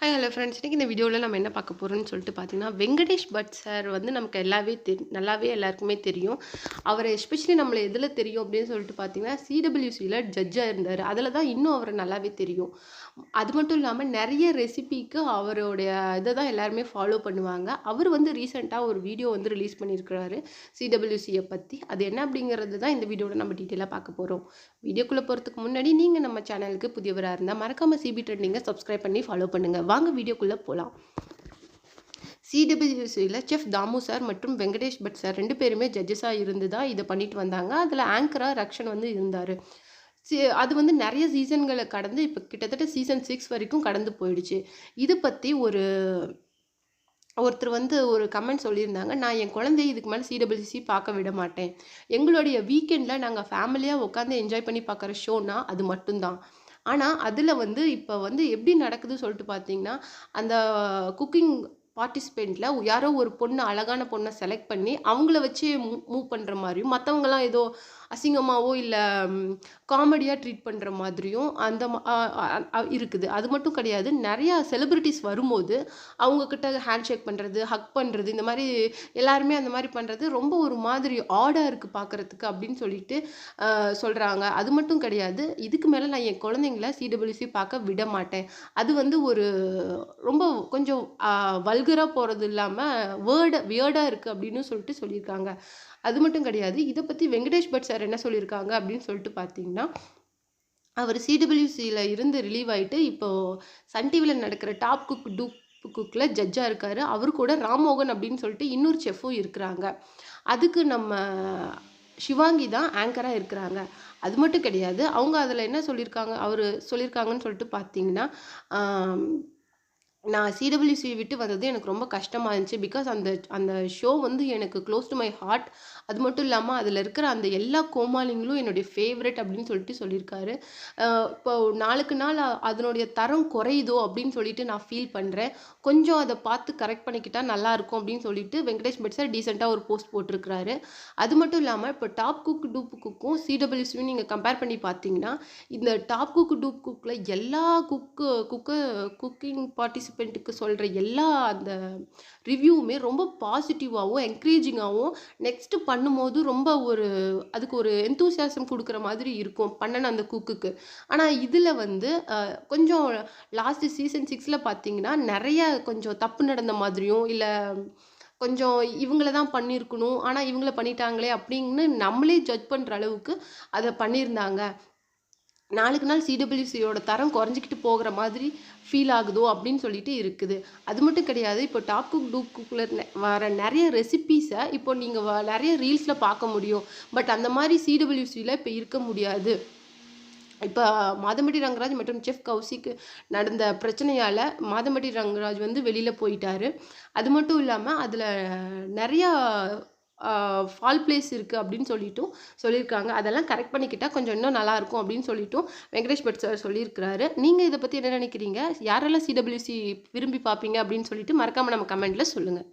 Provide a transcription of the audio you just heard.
Hi hello friends. இன்றைக்கி இந்த வீடியோவில் நம்ம என்ன பார்க்க போகிறோம்னு சொல்லிட்டு பார்த்தீங்கன்னா, வெங்கடேஷ் பட் சார் வந்து நமக்கு நல்லாவே எல்லாருக்குமே தெரியும். அவரை எஸ்பெஷலி நம்மள எதில் தெரியும் அப்படின்னு சொல்லிட்டு பார்த்தீங்கன்னா, சிடபிள்யூசியில் ஜட்ஜாக இருந்தார். அதில் தான் இன்னும் அவரை நல்லாவே தெரியும். அது மட்டும் இல்லாமல் நிறைய ரெசிபிக்கு அவருடைய இதை தான் எல்லாருமே ஃபாலோ பண்ணுவாங்க. அவர் வந்து ரீசெண்டாக ஒரு வீடியோ வந்து ரிலீஸ் பண்ணியிருக்கிறாரு சிடபிள்யூசியை பற்றி. அது என்ன அப்படிங்கிறது தான் இந்த வீடியோவில் நம்ம டீட்டெயிலாக பார்க்க போகிறோம். வீடியோக்குள்ளே போகிறதுக்கு முன்னாடி நீங்கள் நம்ம சேனலுக்கு புதியவராக இருந்தால் மறக்காமல் சிபி ட்ரெண்டிங்கை சப்ஸ்கிரைப் பண்ணி ஃபாலோ பண்ணுங்கள். வாங்க வீடியோக்குள்ளே போகலாம். சிடபிள்யூசியில் செஃப் தாமு சார் மற்றும் வெங்கடேஷ் பட் சார் 2 பேருமே ஜட்ஜஸாக இருந்து தான் இதை பண்ணிட்டு வந்தாங்க. அதில் ஆங்கராக ரக்ஷன் வந்து இருந்தார். அது வந்து நிறைய சீசன்களை கடந்து இப்போ கிட்டத்தட்ட சீசன் 6 வரைக்கும் கடந்து போயிடுச்சு. இது பற்றி ஒருத்தர் வந்து ஒரு கமெண்ட் சொல்லியிருந்தாங்க. நான் என் குழந்தைய இதுக்கு மேலே சிடபிள்யூசி பார்க்க விட மாட்டேன். எங்களுடைய வீக்கெண்டில் நாங்கள் ஃபேமிலியாக உட்காந்து என்ஜாய் பண்ணி பார்க்குற ஷோனா அது மட்டும்தான். ஆனால் அதில் வந்து இப்போ வந்து எப்படி நடக்குதுன்னு சொல்லிட்டு பார்த்தீங்கன்னா, அந்த குக்கிங் பார்ட்டிசிபெண்ட்டில் யாரோ ஒரு பொண்ணு அழகான பொண்ணை செலக்ட் பண்ணி அவங்கள வச்சு மூவ் பண்ணுற மாதிரியும், மற்றவங்களாம் ஏதோ அசிங்கமாகவோ இல்லை காமெடியாக ட்ரீட் பண்ணுற மாதிரியும் அந்த இருக்குது. அது மட்டும் கிடையாது, நிறையா செலிப்ரிட்டிஸ் வரும்போது அவங்கக்கிட்ட ஹேண்ட் ஷேக் பண்ணுறது, ஹக் பண்ணுறது, இந்த மாதிரி எல்லாருமே அந்த மாதிரி பண்ணுறது ரொம்ப ஒரு மாதிரி ஆடாக இருக்குது பார்க்குறதுக்கு அப்படின்னு சொல்லிட்டு சொல்கிறாங்க. அது மட்டும் கிடையாது, இதுக்கு மேலே நான் என் குழந்தைங்கள சிடபிள்யூசி பார்க்க விட மாட்டேன். அது வந்து ஒரு ரொம்ப கொஞ்சம் வல்கராக போகிறது இல்லாமல் வியர்டாக இருக்குது அப்படின்னு சொல்லிட்டு சொல்லியிருக்காங்க. அது மட்டும் கிடையாது, இதை பற்றி வெங்கடேஷ் பட் சார் என்ன சொல்லியிருக்காங்க அப்படின்னு சொல்லிட்டு பார்த்தீங்கன்னா, அவர் சிடபிள்யூசியில் இருந்து ரிலீவ் ஆகிட்டு இப்போது சன் டிவியில் நடக்கிற டாப் குக்கில் ஜட்ஜாக இருக்கார். அவர் கூட ராம்மோகன் அப்படின்னு சொல்லிட்டு இன்னொரு செஃப்பும் இருக்கிறாங்க. அதுக்கு நம்ம சிவாங்கி தான் ஆங்கராக இருக்கிறாங்க. அது மட்டும் கிடையாது, அவங்க அதில் என்ன சொல்லியிருக்காங்க சொல்லியிருக்காங்கன்னு சொல்லிட்டு பார்த்தீங்கன்னா, நான் சிடபிள்யூசி விட்டு வந்தது எனக்கு ரொம்ப கஷ்டமாக இருந்துச்சு. பிகாஸ் அந்த அந்த ஷோ வந்து எனக்கு க்ளோஸ் டு மை ஹார்ட். அது மட்டும் இல்லாமல் அதில் இருக்கிற அந்த எல்லா கோமாளிங்களும் என்னுடைய ஃபேவரெட் அப்படின்னு சொல்லியிருக்காரு. இப்போ நாளுக்கு நாள் அதனுடைய தரம் குறையுதோ அப்படின்னு சொல்லிட்டு நான் ஃபீல் பண்ணுறேன். கொஞ்சம் அதை பார்த்து கரெக்ட் பண்ணிக்கிட்டால் நல்லாயிருக்கும் அப்படின்னு சொல்லிட்டு வெங்கடேஷ் பட் சார் டீசெண்டாக ஒரு போஸ்ட் போட்டிருக்கிறாரு. அது மட்டும் இல்லாமல் இப்போ டாப் குக் டூப் குக்கும் சிடபிள்யூசியும் நீங்கள் கம்பேர் பண்ணி பார்த்தீங்கன்னா, இந்த டாப் குக் டூப் குக்கில் எல்லா குக்கிங் பார்ட்டிசிபெண்ட்டுக்கு சொல்கிற எல்லா அந்த ரிவ்யூவுமே ரொம்ப பாசிட்டிவாகவும் என்கரேஜிங்காகவும் நெக்ஸ்ட்டு பண்ணும்போது ரொம்ப அதுக்கு ஒரு எந்தூசியாசம் கொடுக்குற மாதிரி இருக்கும் பண்ணன அந்த குக்குக்கு. ஆனால் இதில் வந்து கொஞ்சம் லாஸ்ட்டு சீசன் 6ல் பார்த்தீங்கன்னா நிறைய கொஞ்சம் தப்பு நடந்த மாதிரியும் இல்லை கொஞ்சம் இவங்கள தான் பண்ணியிருக்கணும், ஆனால் இவங்கள பண்ணிட்டாங்களே அப்படின்னு நம்மளே ஜட்ஜ் பண்ணுற அளவுக்கு அதை பண்ணியிருந்தாங்க. நாளுக்கு நாள் சிடபிள்யூசியோட தரம் குறைஞ்சிக்கிட்டு போகிற மாதிரி ஃபீல் ஆகுதோ அப்படின்னு சொல்லிட்டு இருக்குது. அது மட்டும் கிடையாது, இப்போ டாப் குக் டூப் குக்கில் வர நிறைய ரெசிபீஸை இப்போ நீங்கள் நிறைய ரீல்ஸில் பார்க்க முடியும். பட் அந்த மாதிரி சிடபிள்யூசியில் இப்போ இருக்க முடியாது. இப்போ மாதம்பட்டி ரங்கராஜ் மற்றும் செஃப் கௌசிக்கு நடந்த பிரச்சனையால் மாதம்பட்டி ரங்கராஜ் வந்து வெளியில் போயிட்டார். அது மட்டும் இல்லாமல் அதில் நிறையா ஃபால் பிளேஸ் இருக்குது அப்படின்னு சொல்லியிருக்காங்க. அதெல்லாம் கரெக்ட் பண்ணிக்கிட்டால் கொஞ்சம் இன்னும் நல்லாயிருக்கும் அப்படின்னு சொல்லிட்டும் வெங்கடேஷ் பட் சார் சொல்லியிருக்கிறாரு. நீங்கள் இதை பற்றி என்ன நினைக்கிறீங்க? யாரெல்லாம் சிடபிள்யூசி விரும்பி பார்ப்பீங்க அப்படின்னு சொல்லிட்டு மறக்காமல் நம்ம கமெண்ட்டில் சொல்லுங்கள்.